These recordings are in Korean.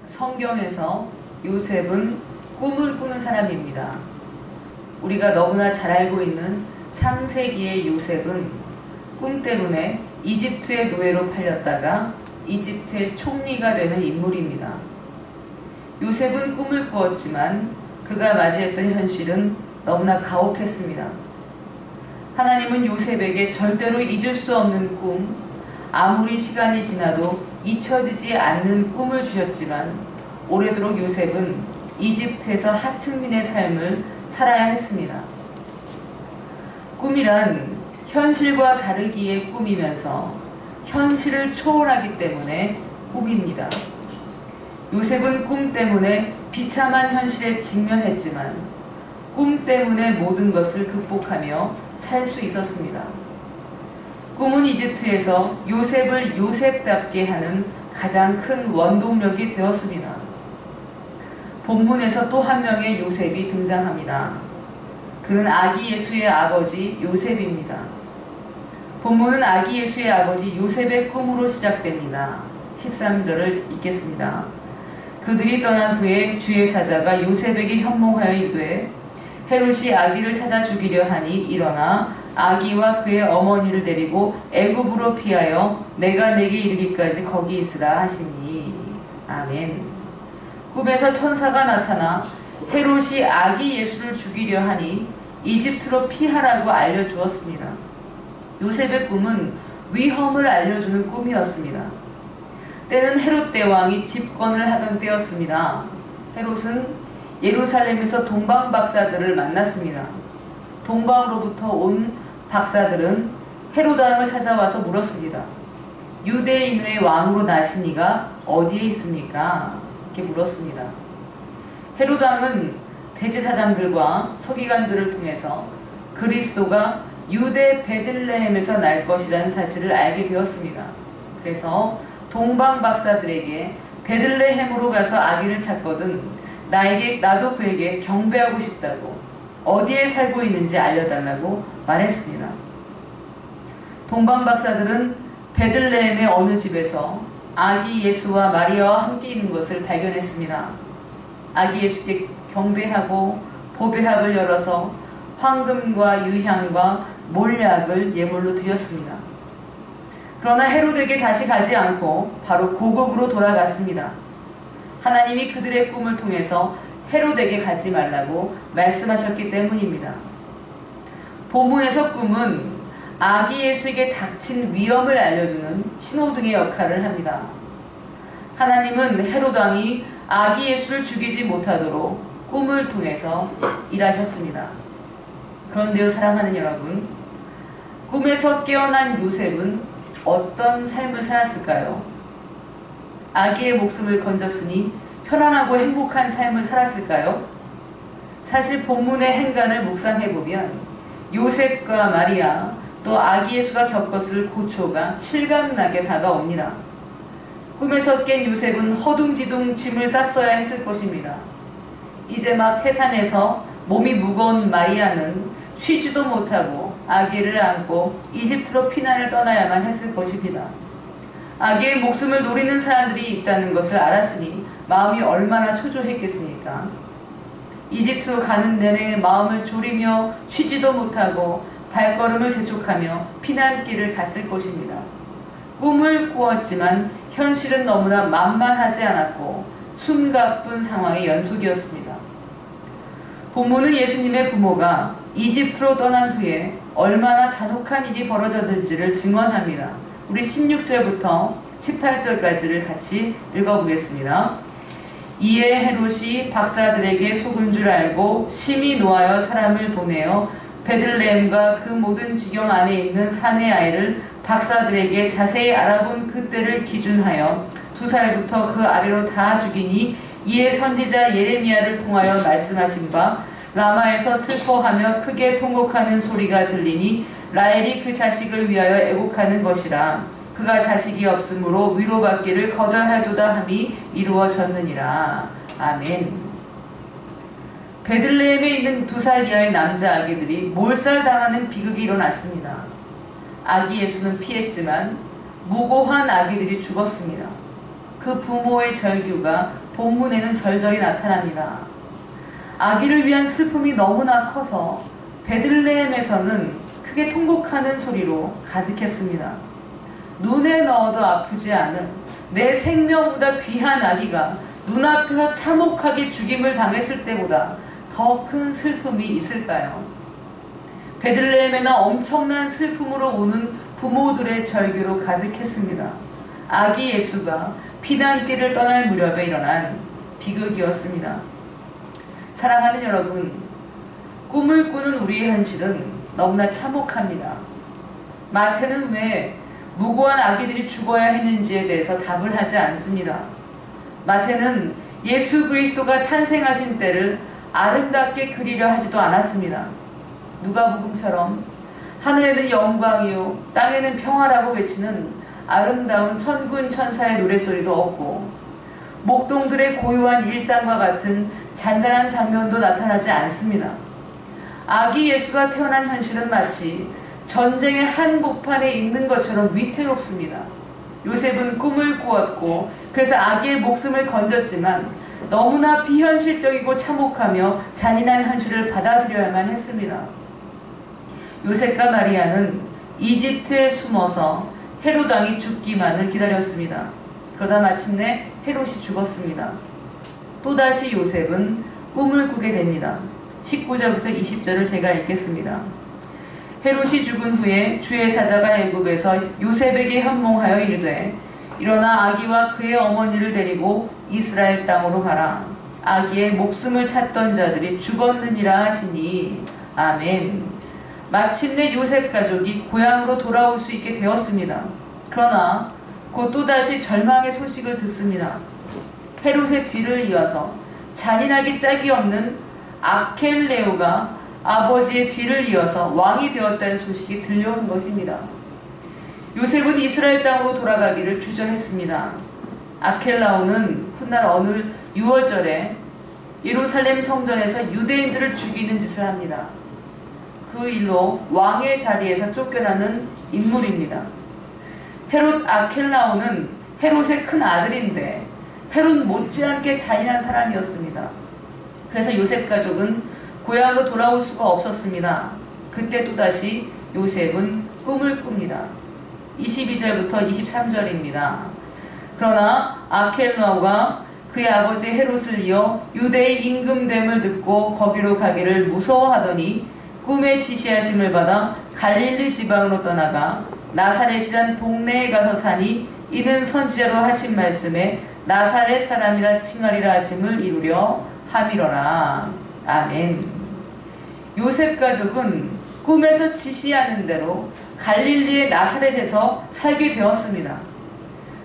성경에서 요셉은 꿈을 꾸는 사람입니다. 우리가 너무나 잘 알고 있는 창세기의 요셉은 꿈 때문에 이집트의 노예로 팔렸다가 이집트의 총리가 되는 인물입니다. 요셉은 꿈을 꾸었지만 그가 맞이했던 현실은 너무나 가혹했습니다. 하나님은 요셉에게 절대로 잊을 수 없는 꿈, 아무리 시간이 지나도 잊혀지지 않는 꿈을 주셨지만 오래도록 요셉은 이집트에서 하층민의 삶을 살아야 했습니다. 꿈이란 현실과 다르기에 꿈이면서 현실을 초월하기 때문에 꿈입니다. 요셉은 꿈 때문에 비참한 현실에 직면했지만 꿈 때문에 모든 것을 극복하며 살 수 있었습니다. 꿈은 이집트에서 요셉을 요셉답게 하는 가장 큰 원동력이 되었습니다. 본문에서 또 한 명의 요셉이 등장합니다. 그는 아기 예수의 아버지 요셉입니다. 본문은 아기 예수의 아버지 요셉의 꿈으로 시작됩니다. 13절을 읽겠습니다. 그들이 떠난 후에 주의 사자가 요셉에게 현몽하여 이르되 헤롯이 아기를 찾아 죽이려 하니 일어나 아기와 그의 어머니를 데리고 애굽으로 피하여 내가 내게 이르기까지 거기 있으라 하시니. 아멘. 꿈에서 천사가 나타나 헤롯이 아기 예수를 죽이려 하니 이집트로 피하라고 알려주었습니다. 요셉의 꿈은 위험을 알려주는 꿈이었습니다. 때는 헤롯 대왕이 집권을 하던 때였습니다. 헤롯은 예루살렘에서 동방 박사들을 만났습니다. 동방으로부터 온 박사들은 헤롯 왕을 찾아와서 물었습니다. 유대인의 왕으로 나신 이가 어디에 있습니까? 이렇게 물었습니다. 헤롯 왕은 대제사장들과 서기관들을 통해서 그리스도가 유대 베들레헴에서 날 것이라는 사실을 알게 되었습니다. 그래서 동방 박사들에게 베들레헴으로 가서 아기를 찾거든 나도 그에게 경배하고 싶다고 어디에 살고 있는지 알려달라고 말했습니다. 동방 박사들은 베들레헴의 어느 집에서 아기 예수와 마리아와 함께 있는 것을 발견했습니다. 아기 예수께 경배하고 보배합을 열어서 황금과 유향과 몰약을 예물로 드렸습니다. 그러나 헤롯에게 다시 가지 않고 바로 고국으로 돌아갔습니다. 하나님이 그들의 꿈을 통해서 헤롯에게 가지 말라고 말씀하셨기 때문입니다. 본문에서 꿈은 아기 예수에게 닥친 위험을 알려주는 신호등의 역할을 합니다. 하나님은 헤롯 왕이 아기 예수를 죽이지 못하도록 꿈을 통해서 일하셨습니다. 그런데요, 사랑하는 여러분, 꿈에서 깨어난 요셉은 어떤 삶을 살았을까요? 아기의 목숨을 건졌으니 편안하고 행복한 삶을 살았을까요? 사실 본문의 행간을 묵상해보면 요셉과 마리아 또 아기 예수가 겪었을 고초가 실감나게 다가옵니다. 꿈에서 깬 요셉은 허둥지둥 짐을 쌌어야 했을 것입니다. 이제 막 해산해서 몸이 무거운 마리아는 쉬지도 못하고 아기를 안고 이집트로 피난을 떠나야만 했을 것입니다. 아기의 목숨을 노리는 사람들이 있다는 것을 알았으니 마음이 얼마나 초조했겠습니까? 이집트로 가는 내내 마음을 졸이며 쉬지도 못하고 발걸음을 재촉하며 피난길을 갔을 것입니다. 꿈을 꾸었지만 현실은 너무나 만만하지 않았고 숨가쁜 상황의 연속이었습니다. 본문은 예수님의 부모가 이집트로 떠난 후에 얼마나 잔혹한 일이 벌어졌는지를 증언합니다. 우리 16절부터 18절까지를 같이 읽어보겠습니다. 이에 헤롯이 박사들에게 속은 줄 알고 심히 노하여 사람을 보내어 베들레헴과 그 모든 지경 안에 있는 산의 아이를 박사들에게 자세히 알아본 그때를 기준하여 2살부터 그 아래로 다 죽이니 이에 선지자 예레미야를 통하여 말씀하신 바 라마에서 슬퍼하며 크게 통곡하는 소리가 들리니 라헬이 그 자식을 위하여 애곡하는 것이라. 그가 자식이 없으므로 위로받기를 거절하도다 함이 이루어졌느니라. 아멘. 베들레헴에 있는 2살 이하의 남자 아기들이 몰살당하는 비극이 일어났습니다. 아기 예수는 피했지만 무고한 아기들이 죽었습니다. 그 부모의 절규가 본문에는 절절히 나타납니다. 아기를 위한 슬픔이 너무나 커서 베들레헴에서는 크게 통곡하는 소리로 가득했습니다. 눈에 넣어도 아프지 않을 내 생명보다 귀한 아기가 눈앞에서 참혹하게 죽임을 당했을 때보다 더 큰 슬픔이 있을까요? 베들레헴에는 엄청난 슬픔으로 우는 부모들의 절규로 가득했습니다. 아기 예수가 피난길을 떠날 무렵에 일어난 비극이었습니다. 사랑하는 여러분, 꿈을 꾸는 우리의 현실은 너무나 참혹합니다. 마태는 왜 무고한 아기들이 죽어야 했는지에 대해서 답을 하지 않습니다. 마태는 예수 그리스도가 탄생하신 때를 아름답게 그리려 하지도 않았습니다. 누가복음처럼 하늘에는 영광이요 땅에는 평화라고 외치는 아름다운 천군 천사의 노래소리도 없고 목동들의 고요한 일상과 같은 잔잔한 장면도 나타나지 않습니다. 아기 예수가 태어난 현실은 마치 전쟁의 한복판에 있는 것처럼 위태롭습니다. 요셉은 꿈을 꾸었고 그래서 아기의 목숨을 건졌지만 너무나 비현실적이고 참혹하며 잔인한 현실을 받아들여야만 했습니다. 요셉과 마리아는 이집트에 숨어서 헤롯 왕이 죽기만을 기다렸습니다. 그러다 마침내 헤롯이 죽었습니다. 또다시 요셉은 꿈을 꾸게 됩니다. 19절부터 20절을 제가 읽겠습니다. 헤롯이 죽은 후에 주의 사자가 애굽에서 요셉에게 현몽하여 이르되 일어나 아기와 그의 어머니를 데리고 이스라엘 땅으로 가라. 아기의 목숨을 찾던 자들이 죽었느니라 하시니 아멘. 마침내 요셉 가족이 고향으로 돌아올 수 있게 되었습니다. 그러나 곧 또다시 절망의 소식을 듣습니다. 헤롯의 뒤를 이어서 잔인하기 짝이 없는 아켈레오가 아버지의 뒤를 이어서 왕이 되었다는 소식이 들려온 것입니다. 요셉은 이스라엘 땅으로 돌아가기를 주저했습니다. 아켈라오는 훗날 어느 6월절에 예루살렘 성전에서 유대인들을 죽이는 짓을 합니다. 그 일로 왕의 자리에서 쫓겨나는 인물입니다. 헤롯 아켈라오는 헤롯의 큰 아들인데 헤롯 못지않게 잔인한 사람이었습니다. 그래서 요셉 가족은 고향으로 돌아올 수가 없었습니다. 그때 또다시 요셉은 꿈을 꿉니다. 22절부터 23절입니다. 그러나 아켈라오가 그의 아버지 헤롯을 이어 유대의 임금됨을 듣고 거기로 가기를 무서워하더니 꿈의 지시하심을 받아 갈릴리 지방으로 떠나가 나사렛이란 동네에 가서 사니 이는 선지자로 하신 말씀에 나사렛 사람이라 칭하리라 하심을 이루려 함이로라. 아멘. 요셉 가족은 꿈에서 지시하는 대로 갈릴리의 나사렛에서 살게 되었습니다.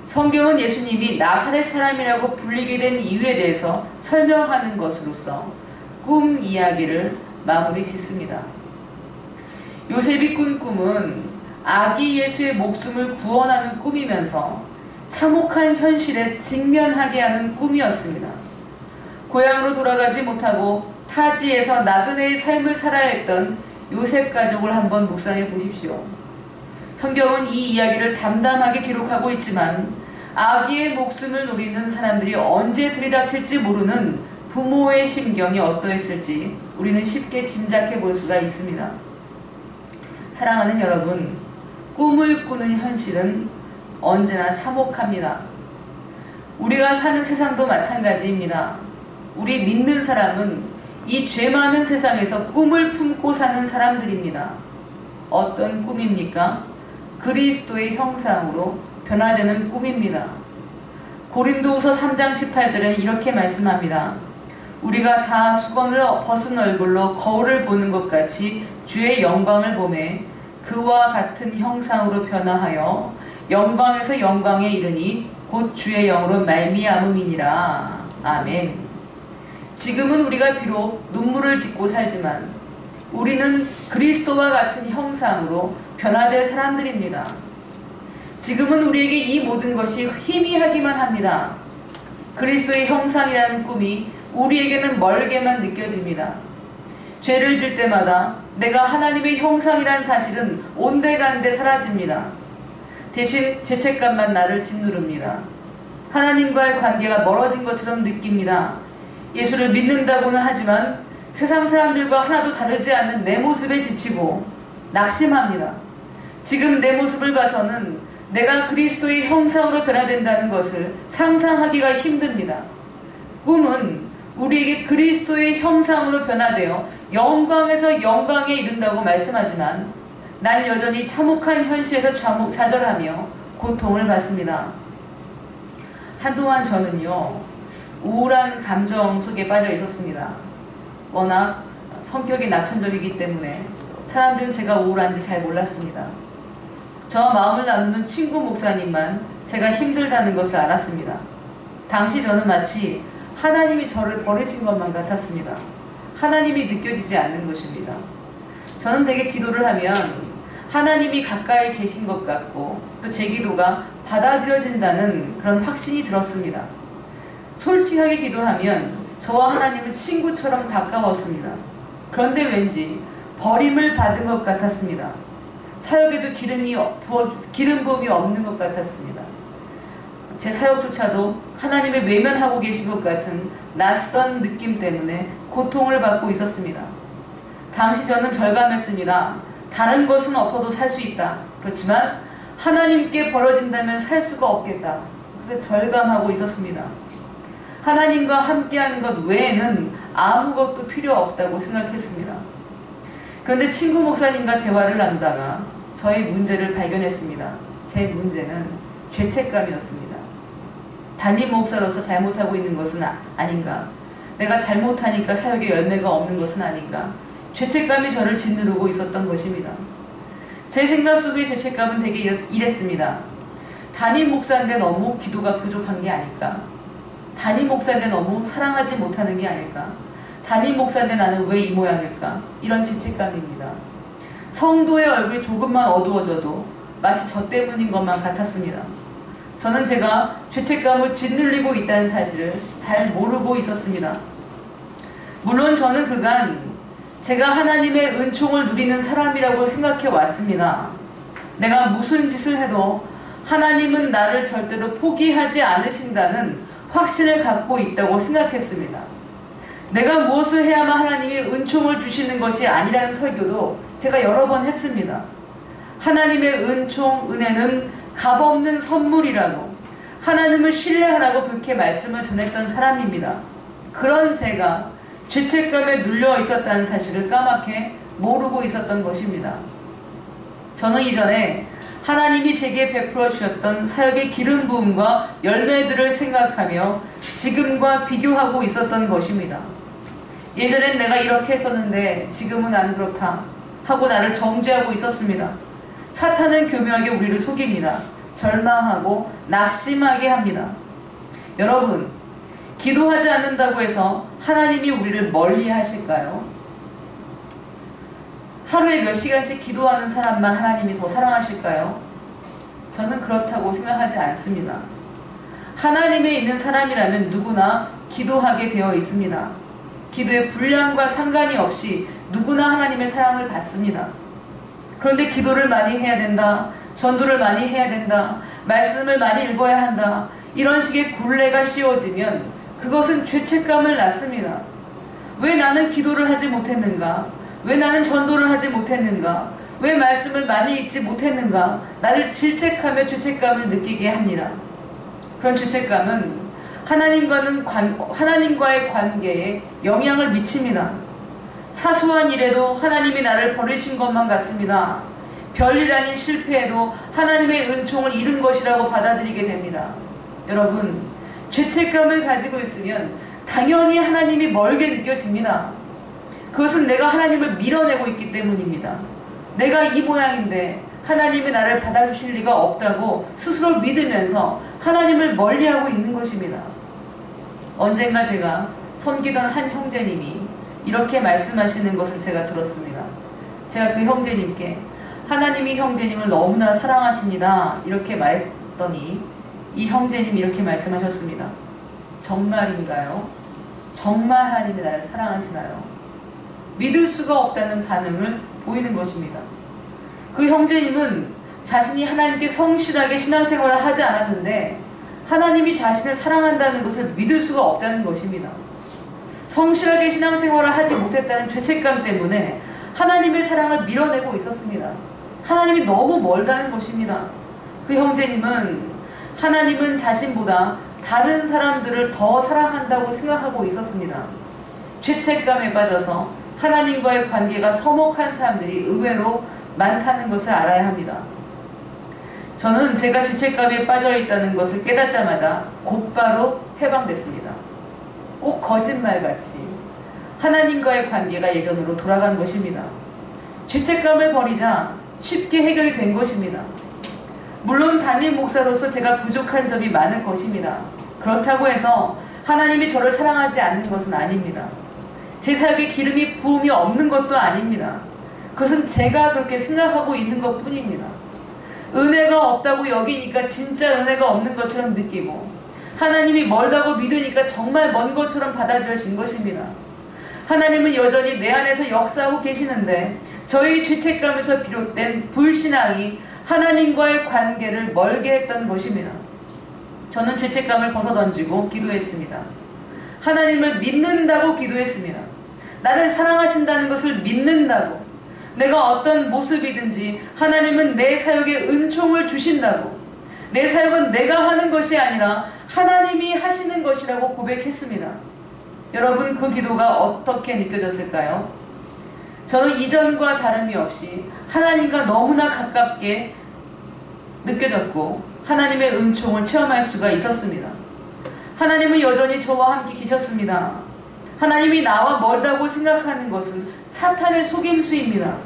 성경은 예수님이 나사렛 사람이라고 불리게 된 이유에 대해서 설명하는 것으로서 꿈 이야기를 마무리 짓습니다. 요셉이 꾼 꿈은 아기 예수의 목숨을 구원하는 꿈이면서 참혹한 현실에 직면하게 하는 꿈이었습니다. 고향으로 돌아가지 못하고 타지에서 나그네의 삶을 살아야 했던 요셉 가족을 한번 묵상해 보십시오. 성경은 이 이야기를 담담하게 기록하고 있지만 아기의 목숨을 노리는 사람들이 언제 들이닥칠지 모르는 부모의 심경이 어떠했을지 우리는 쉽게 짐작해 볼 수가 있습니다. 사랑하는 여러분, 꿈을 꾸는 현실은 언제나 참혹합니다. 우리가 사는 세상도 마찬가지입니다. 우리 믿는 사람은 이 죄 많은 세상에서 꿈을 품고 사는 사람들입니다. 어떤 꿈입니까? 그리스도의 형상으로 변화되는 꿈입니다. 고린도후서 3장 18절에는 이렇게 말씀합니다. 우리가 다 수건을 벗은 얼굴로 거울을 보는 것 같이 주의 영광을 보매 그와 같은 형상으로 변화하여 영광에서 영광에 이르니 곧 주의 영으로 말미암음이니라. 아멘. 지금은 우리가 비록 눈물을 짓고 살지만 우리는 그리스도와 같은 형상으로 변화될 사람들입니다. 지금은 우리에게 이 모든 것이 희미하기만 합니다. 그리스도의 형상이라는 꿈이 우리에게는 멀게만 느껴집니다. 죄를 질 때마다 내가 하나님의 형상이라는 사실은 온데간데 사라집니다. 대신 죄책감만 나를 짓누릅니다. 하나님과의 관계가 멀어진 것처럼 느낍니다. 예수를 믿는다고는 하지만 세상 사람들과 하나도 다르지 않는 내 모습에 지치고 낙심합니다. 지금 내 모습을 봐서는 내가 그리스도의 형상으로 변화된다는 것을 상상하기가 힘듭니다. 꿈은 우리에게 그리스도의 형상으로 변화되어 영광에서 영광에 이른다고 말씀하지만 난 여전히 참혹한 현실에서 좌절하며 고통을 받습니다. 한동안 저는요, 우울한 감정 속에 빠져 있었습니다. 워낙 성격이 낙천적이기 때문에 사람들은 제가 우울한지 잘 몰랐습니다. 저와 마음을 나누는 친구 목사님만 제가 힘들다는 것을 알았습니다. 당시 저는 마치 하나님이 저를 버리신 것만 같았습니다. 하나님이 느껴지지 않는 것입니다. 저는 되게 기도를 하면 하나님이 가까이 계신 것 같고 또 제 기도가 받아들여진다는 그런 확신이 들었습니다. 솔직하게 기도하면 저와 하나님은 친구처럼 가까웠습니다. 그런데 왠지 버림을 받은 것 같았습니다. 사역에도 기름 부음이 없는 것 같았습니다. 제 사역조차도 하나님의 외면하고 계신 것 같은 낯선 느낌 때문에 고통을 받고 있었습니다. 당시 저는 절감했습니다. 다른 것은 없어도 살 수 있다. 그렇지만 하나님께 벌어진다면 살 수가 없겠다. 그래서 절감하고 있었습니다. 하나님과 함께하는 것 외에는 아무것도 필요 없다고 생각했습니다. 그런데 친구 목사님과 대화를 나누다가 저의 문제를 발견했습니다. 제 문제는 죄책감이었습니다. 담임 목사로서 잘못하고 있는 것은 아닌가? 내가 잘못하니까 사역에 열매가 없는 것은 아닌가? 죄책감이 저를 짓누르고 있었던 것입니다. 제 생각 속의 죄책감은 되게 이랬습니다. 담임 목사인데 너무 기도가 부족한 게 아닐까? 담임 목사인데 너무 사랑하지 못하는 게 아닐까? 담임 목사인데 나는 왜 이 모양일까? 이런 죄책감입니다. 성도의 얼굴이 조금만 어두워져도 마치 저 때문인 것만 같았습니다. 저는 제가 죄책감을 짓눌리고 있다는 사실을 잘 모르고 있었습니다. 물론 저는 그간 제가 하나님의 은총을 누리는 사람이라고 생각해 왔습니다. 내가 무슨 짓을 해도 하나님은 나를 절대로 포기하지 않으신다는 확신을 갖고 있다고 생각했습니다. 내가 무엇을 해야만 하나님이 은총을 주시는 것이 아니라는 설교도 제가 여러 번 했습니다. 하나님의 은총, 은혜는 값없는 선물이라고, 하나님을 신뢰하라고 그렇게 말씀을 전했던 사람입니다. 그런 제가 죄책감에 눌려 있었다는 사실을 까맣게 모르고 있었던 것입니다. 저는 이전에 하나님이 제게 베풀어 주셨던 사역의 기름 부음과 열매들을 생각하며 지금과 비교하고 있었던 것입니다. 예전엔 내가 이렇게 했었는데 지금은 안 그렇다 하고 나를 정죄하고 있었습니다. 사탄은 교묘하게 우리를 속입니다. 절망하고 낙심하게 합니다. 여러분, 기도하지 않는다고 해서 하나님이 우리를 멀리 하실까요? 하루에 몇 시간씩 기도하는 사람만 하나님이 더 사랑하실까요? 저는 그렇다고 생각하지 않습니다. 하나님에 있는 사람이라면 누구나 기도하게 되어 있습니다. 기도의 분량과 상관이 없이 누구나 하나님의 사랑을 받습니다. 그런데 기도를 많이 해야 된다, 전도를 많이 해야 된다, 말씀을 많이 읽어야 한다, 이런 식의 굴레가 씌워지면 그것은 죄책감을 낳습니다. 왜 나는 기도를 하지 못했는가? 왜 나는 전도를 하지 못했는가? 왜 말씀을 많이 읽지 못했는가? 나를 질책하며 죄책감을 느끼게 합니다. 그런 죄책감은 하나님과의 관계에 영향을 미칩니다. 사소한 일에도 하나님이 나를 버리신 것만 같습니다. 별일 아닌 실패에도 하나님의 은총을 잃은 것이라고 받아들이게 됩니다. 여러분, 죄책감을 가지고 있으면 당연히 하나님이 멀게 느껴집니다. 그것은 내가 하나님을 밀어내고 있기 때문입니다. 내가 이 모양인데 하나님이 나를 받아주실 리가 없다고 스스로 믿으면서 하나님을 멀리하고 있는 것입니다. 언젠가 제가 섬기던 한 형제님이 이렇게 말씀하시는 것을 제가 들었습니다. 제가 그 형제님께 하나님이 형제님을 너무나 사랑하십니다 이렇게 말했더니 이 형제님이 이렇게 말씀하셨습니다. 정말인가요? 정말 하나님이 나를 사랑하시나요? 믿을 수가 없다는 반응을 보이는 것입니다. 그 형제님은 자신이 하나님께 성실하게 신앙생활을 하지 않았는데 하나님이 자신을 사랑한다는 것을 믿을 수가 없다는 것입니다. 성실하게 신앙생활을 하지 못했다는 죄책감 때문에 하나님의 사랑을 밀어내고 있었습니다. 하나님이 너무 멀다는 것입니다. 그 형제님은 하나님은 자신보다 다른 사람들을 더 사랑한다고 생각하고 있었습니다. 죄책감에 빠져서 하나님과의 관계가 서먹한 사람들이 의외로 많다는 것을 알아야 합니다. 저는 제가 죄책감에 빠져 있다는 것을 깨닫자마자 곧바로 해방됐습니다. 꼭 거짓말같이 하나님과의 관계가 예전으로 돌아간 것입니다. 죄책감을 버리자 쉽게 해결이 된 것입니다. 물론 담임 목사로서 제가 부족한 점이 많을 것입니다. 그렇다고 해서 하나님이 저를 사랑하지 않는 것은 아닙니다. 제 사역에 기름이 부음이 없는 것도 아닙니다. 그것은 제가 그렇게 생각하고 있는 것 뿐입니다. 은혜가 없다고 여기니까 진짜 은혜가 없는 것처럼 느끼고, 하나님이 멀다고 믿으니까 정말 먼 것처럼 받아들여진 것입니다. 하나님은 여전히 내 안에서 역사하고 계시는데 저희 죄책감에서 비롯된 불신앙이 하나님과의 관계를 멀게 했던 것입니다. 저는 죄책감을 벗어던지고 기도했습니다. 하나님을 믿는다고 기도했습니다. 나를 사랑하신다는 것을 믿는다고, 내가 어떤 모습이든지 하나님은 내 사역에 은총을 주신다고, 내 사역은 내가 하는 것이 아니라 하나님이 하시는 것이라고 고백했습니다. 여러분, 그 기도가 어떻게 느껴졌을까요? 저는 이전과 다름이 없이 하나님과 너무나 가깝게 느껴졌고 하나님의 은총을 체험할 수가 있었습니다. 하나님은 여전히 저와 함께 계셨습니다. 하나님이 나와 멀다고 생각하는 것은 사탄의 속임수입니다.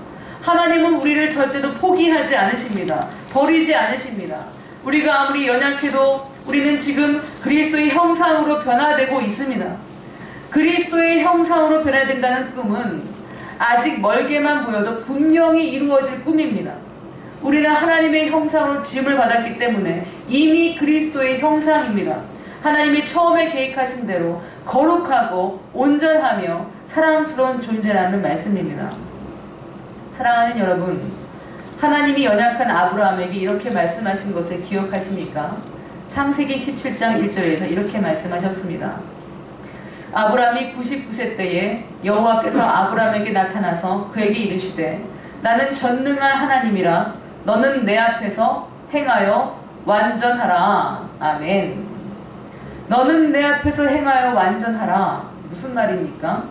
하나님은 우리를 절대로 포기하지 않으십니다. 버리지 않으십니다. 우리가 아무리 연약해도 우리는 지금 그리스도의 형상으로 변화되고 있습니다. 그리스도의 형상으로 변화된다는 꿈은 아직 멀게만 보여도 분명히 이루어질 꿈입니다. 우리는 하나님의 형상으로 지음을 받았기 때문에 이미 그리스도의 형상입니다. 하나님이 처음에 계획하신 대로 거룩하고 온전하며 사랑스러운 존재라는 말씀입니다. 사랑하는 여러분, 하나님이 연약한 아브라함에게 이렇게 말씀하신 것을 기억하십니까? 창세기 17장 1절에서 이렇게 말씀하셨습니다. 아브라함이 99세 때에 여호와께서 아브라함에게 나타나서 그에게 이르시되 나는 전능한 하나님이라 너는 내 앞에서 행하여 완전하라. 아멘. 너는 내 앞에서 행하여 완전하라. 무슨 말입니까?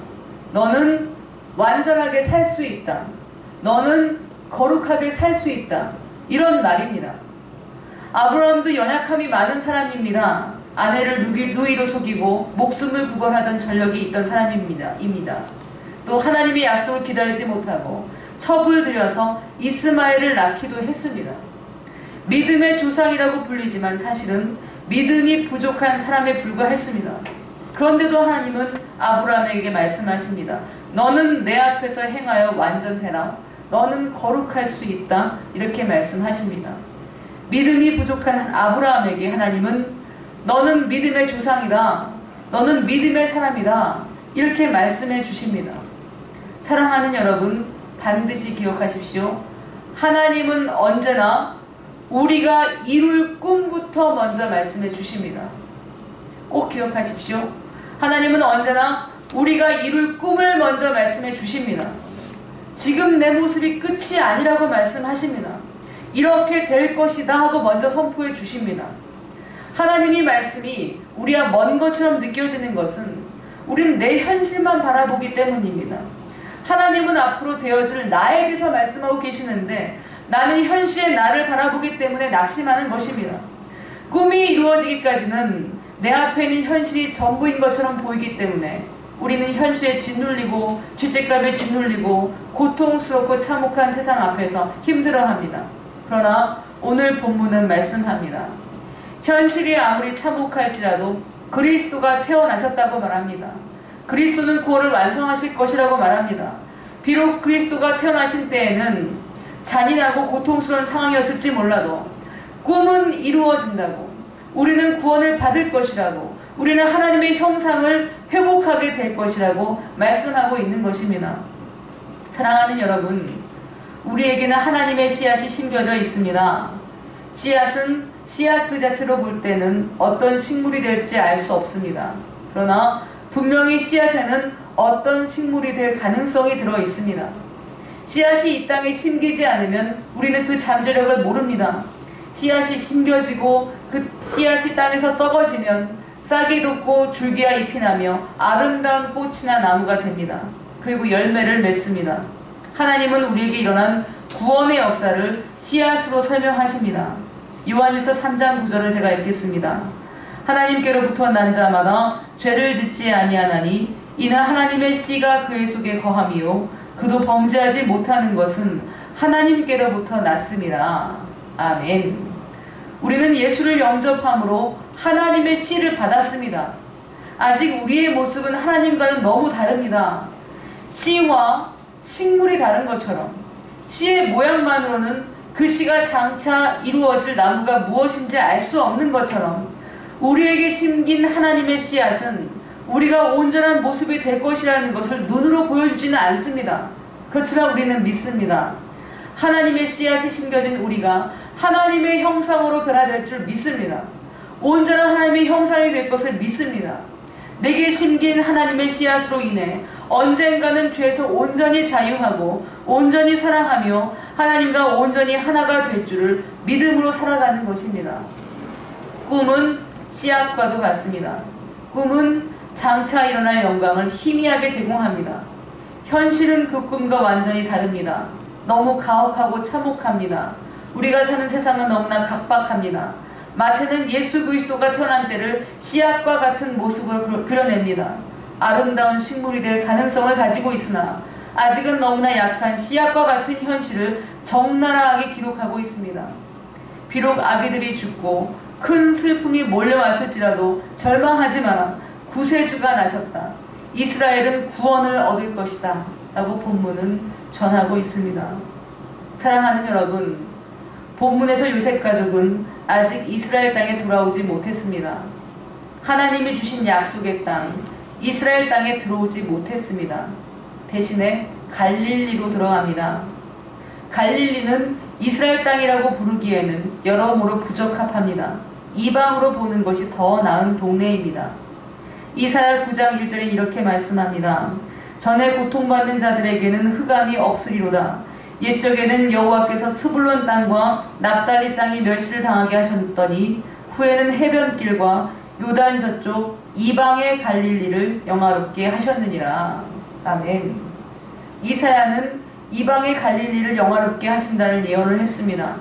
너는 완전하게 살 수 있다. 너는 거룩하게 살 수 있다. 이런 말입니다. 아브라함도 연약함이 많은 사람입니다. 아내를 누이로 속이고 목숨을 구걸하던 전력이 있던 사람입니다. 또 하나님의 약속을 기다리지 못하고 첩을 들여서 이스마엘을 낳기도 했습니다. 믿음의 조상이라고 불리지만 사실은 믿음이 부족한 사람에 불과했습니다. 그런데도 하나님은 아브라함에게 말씀하십니다. 너는 내 앞에서 행하여 완전해라. 너는 거룩할 수 있다. 이렇게 말씀하십니다. 믿음이 부족한 아브라함에게 하나님은 너는 믿음의 조상이다. 너는 믿음의 사람이다. 이렇게 말씀해 주십니다. 사랑하는 여러분, 반드시 기억하십시오. 하나님은 언제나 우리가 이룰 꿈부터 먼저 말씀해 주십니다. 꼭 기억하십시오. 하나님은 언제나 우리가 이룰 꿈을 먼저 말씀해 주십니다. 지금 내 모습이 끝이 아니라고 말씀하십니다. 이렇게 될 것이다 하고 먼저 선포해 주십니다. 하나님의 말씀이 우리와 먼 것처럼 느껴지는 것은 우린 내 현실만 바라보기 때문입니다. 하나님은 앞으로 되어질 나에 대해서 말씀하고 계시는데 나는 현실의 나를 바라보기 때문에 낙심하는 것입니다. 꿈이 이루어지기까지는 내 앞에 있는 현실이 전부인 것처럼 보이기 때문에 우리는 현실에 짓눌리고 죄책감에 짓눌리고 고통스럽고 참혹한 세상 앞에서 힘들어합니다. 그러나 오늘 본문은 말씀합니다. 현실이 아무리 참혹할지라도 그리스도가 태어나셨다고 말합니다. 그리스도는 구원을 완성하실 것이라고 말합니다. 비록 그리스도가 태어나신 때에는 잔인하고 고통스러운 상황이었을지 몰라도 꿈은 이루어진다고, 우리는 구원을 받을 것이라고, 우리는 하나님의 형상을 회복하게 될 것이라고 말씀하고 있는 것입니다. 사랑하는 여러분, 우리에게는 하나님의 씨앗이 심겨져 있습니다. 씨앗은 씨앗 그 자체로 볼 때는 어떤 식물이 될지 알 수 없습니다. 그러나 분명히 씨앗에는 어떤 식물이 될 가능성이 들어 있습니다. 씨앗이 이 땅에 심기지 않으면 우리는 그 잠재력을 모릅니다. 씨앗이 심겨지고 그 씨앗이 땅에서 썩어지면 싹이 돋고 줄기와 잎이 나며 아름다운 꽃이나 나무가 됩니다. 그리고 열매를 맺습니다. 하나님은 우리에게 일어난 구원의 역사를 씨앗으로 설명하십니다. 요한일서 3장 9절을 제가 읽겠습니다. 하나님께로부터 난 자마다 죄를 짓지 아니하나니 이는 하나님의 씨가 그의 속에 거함이요 그도 범죄하지 못하는 것은 하나님께로부터 났음이라. 아멘. 우리는 예수를 영접함으로 하나님의 씨를 받았습니다. 아직 우리의 모습은 하나님과는 너무 다릅니다. 씨와 식물이 다른 것처럼 씨의 모양만으로는 그 씨가 장차 이루어질 나무가 무엇인지 알 수 없는 것처럼 우리에게 심긴 하나님의 씨앗은 우리가 온전한 모습이 될 것이라는 것을 눈으로 보여주지는 않습니다. 그렇지만 우리는 믿습니다. 하나님의 씨앗이 심겨진 우리가 하나님의 형상으로 변화될 줄 믿습니다. 온전한 하나님의 형상이 될 것을 믿습니다. 내게 심긴 하나님의 씨앗으로 인해 언젠가는 죄에서 온전히 자유하고 온전히 사랑하며 하나님과 온전히 하나가 될 줄을 믿음으로 살아가는 것입니다. 꿈은 씨앗과도 같습니다. 꿈은 장차 일어날 영광을 희미하게 제공합니다. 현실은 그 꿈과 완전히 다릅니다. 너무 가혹하고 참혹합니다. 우리가 사는 세상은 너무나 각박합니다. 마태는 예수 그리스도가 태어난 때를 씨앗과 같은 모습으로 그려냅니다. 아름다운 식물이 될 가능성을 가지고 있으나 아직은 너무나 약한 씨앗과 같은 현실을 적나라하게 기록하고 있습니다. 비록 아기들이 죽고 큰 슬픔이 몰려왔을지라도 절망하지 마라. 구세주가 나셨다. 이스라엘은 구원을 얻을 것이다. 라고 본문은 전하고 있습니다. 사랑하는 여러분, 본문에서 요셉 가족은 아직 이스라엘 땅에 돌아오지 못했습니다. 하나님이 주신 약속의 땅, 이스라엘 땅에 들어오지 못했습니다. 대신에 갈릴리로 들어갑니다. 갈릴리는 이스라엘 땅이라고 부르기에는 여러모로 부적합합니다. 이방으로 보는 것이 더 나은 동네입니다. 이사야 9장 1절에 이렇게 말씀합니다. 전에 고통받는 자들에게는 흑암이 없으리로다. 옛적에는 여호와께서 스불론 땅과 납달리 땅이 멸시를 당하게 하셨더니 후에는 해변길과 요단 저쪽 이방의 갈릴리를 영화롭게 하셨느니라. 아멘. 이사야는 이방의 갈릴리를 영화롭게 하신다는 예언을 했습니다.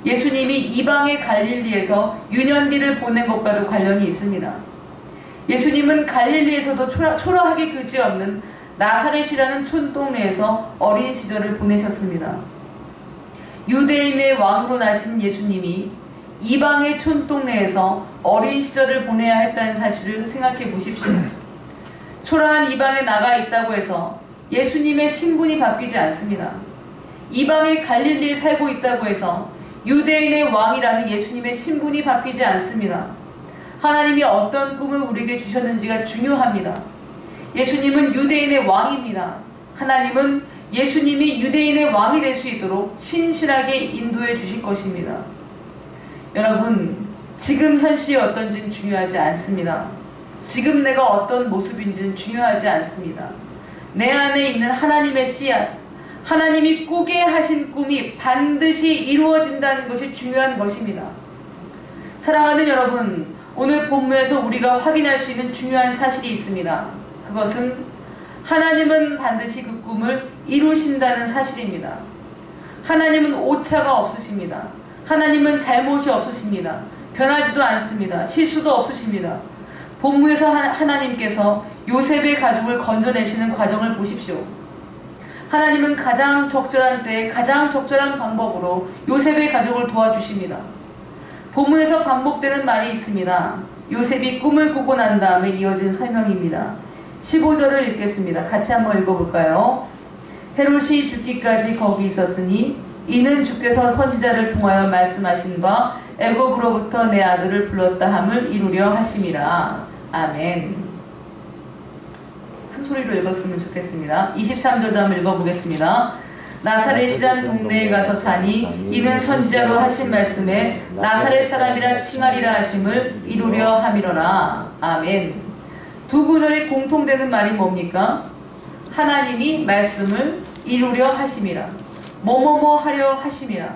예수님이 이방의 갈릴리에서 유년기를 보낸 것과도 관련이 있습니다. 예수님은 갈릴리에서도 초라하게 그지없는 나사렛이라는 촌동네에서 어린 시절을 보내셨습니다. 유대인의 왕으로 나신 예수님이 이방의 촌동네에서 어린 시절을 보내야 했다는 사실을 생각해 보십시오. 초라한 이방에 나가 있다고 해서 예수님의 신분이 바뀌지 않습니다. 이방의 갈릴리에 살고 있다고 해서 유대인의 왕이라는 예수님의 신분이 바뀌지 않습니다. 하나님이 어떤 꿈을 우리에게 주셨는지가 중요합니다. 예수님은 유대인의 왕입니다. 하나님은 예수님이 유대인의 왕이 될 수 있도록 신실하게 인도해 주실 것입니다. 여러분, 지금 현실이 어떤지는 중요하지 않습니다. 지금 내가 어떤 모습인지는 중요하지 않습니다. 내 안에 있는 하나님의 씨앗, 하나님이 꾸게 하신 꿈이 반드시 이루어진다는 것이 중요한 것입니다. 사랑하는 여러분, 오늘 본문에서 우리가 확인할 수 있는 중요한 사실이 있습니다. 그것은 하나님은 반드시 그 꿈을 이루신다는 사실입니다. 하나님은 오차가 없으십니다. 하나님은 잘못이 없으십니다. 변하지도 않습니다. 실수도 없으십니다. 본문에서 하나님께서 요셉의 가족을 건져내시는 과정을 보십시오. 하나님은 가장 적절한 때에 가장 적절한 방법으로 요셉의 가족을 도와주십니다. 본문에서 반복되는 말이 있습니다. 요셉이 꿈을 꾸고 난 다음에 이어진 설명입니다. 15절을 읽겠습니다. 같이 한번 읽어볼까요? 헤롯이 죽기까지 거기 있었으니 이는 주께서 선지자를 통하여 말씀하신 바 애굽으로부터 내 아들을 불렀다 함을 이루려 하심이라. 아멘. 큰 소리로 읽었으면 좋겠습니다. 23절도 한번 읽어보겠습니다. 나사렛이란 동네에 가서 사니 이는 선지자로 하신 말씀에 나사렛 사람이라 칭하리라 하심을 이루려 함이로라. 아멘. 두 구절에 공통되는 말이 뭡니까? 하나님이 말씀을 이루려 하심이라. 뭐뭐뭐 하려 하심이라.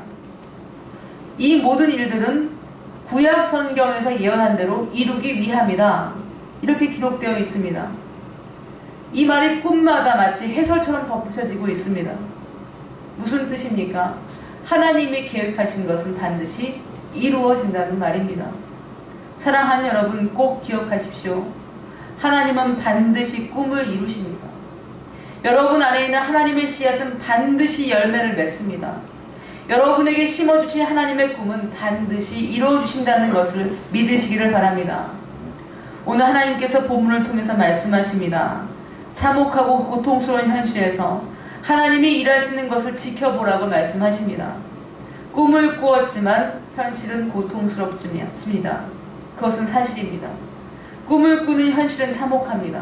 이 모든 일들은 구약 성경에서 예언한 대로 이루기 위함이다. 이렇게 기록되어 있습니다. 이 말이 꿈마다 마치 해설처럼 덧붙여지고 있습니다. 무슨 뜻입니까? 하나님이 계획하신 것은 반드시 이루어진다는 말입니다. 사랑하는 여러분, 꼭 기억하십시오. 하나님은 반드시 꿈을 이루십니다. 여러분 안에 있는 하나님의 씨앗은 반드시 열매를 맺습니다. 여러분에게 심어주신 하나님의 꿈은 반드시 이루어주신다는 것을 믿으시기를 바랍니다. 오늘 하나님께서 본문을 통해서 말씀하십니다. 참혹하고 고통스러운 현실에서 하나님이 일하시는 것을 지켜보라고 말씀하십니다. 꿈을 꾸었지만 현실은 고통스럽습니다. 그것은 사실입니다. 꿈을 꾸는 현실은 참혹합니다.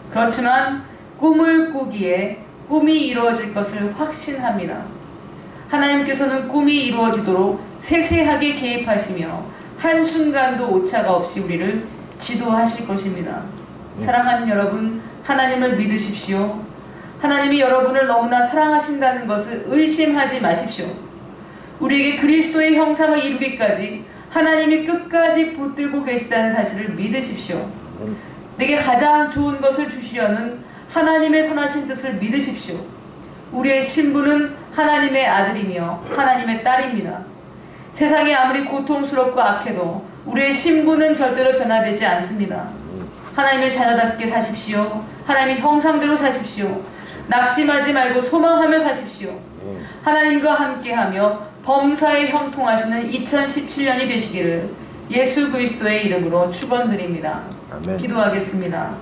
그렇지만 꿈을 꾸기에 꿈이 이루어질 것을 확신합니다. 하나님께서는 꿈이 이루어지도록 세세하게 개입하시며 한순간도 오차가 없이 우리를 지도하실 것입니다. 사랑하는 여러분, 하나님을 믿으십시오. 하나님이 여러분을 너무나 사랑하신다는 것을 의심하지 마십시오. 우리에게 그리스도의 형상을 이루기까지 하나님이 끝까지 붙들고 계시다는 사실을 믿으십시오. 내게 가장 좋은 것을 주시려는 하나님의 선하신 뜻을 믿으십시오. 우리의 신부는 하나님의 아들이며 하나님의 딸입니다. 세상이 아무리 고통스럽고 악해도 우리의 신부는 절대로 변화되지 않습니다. 하나님의 자녀답게 사십시오. 하나님의 형상대로 사십시오. 낙심하지 말고 소망하며 사십시오. 하나님과 함께하며 범사에 형통하시는 2017년이 되시기를 예수 그리스도의 이름으로 축원드립니다. 아멘. 기도하겠습니다.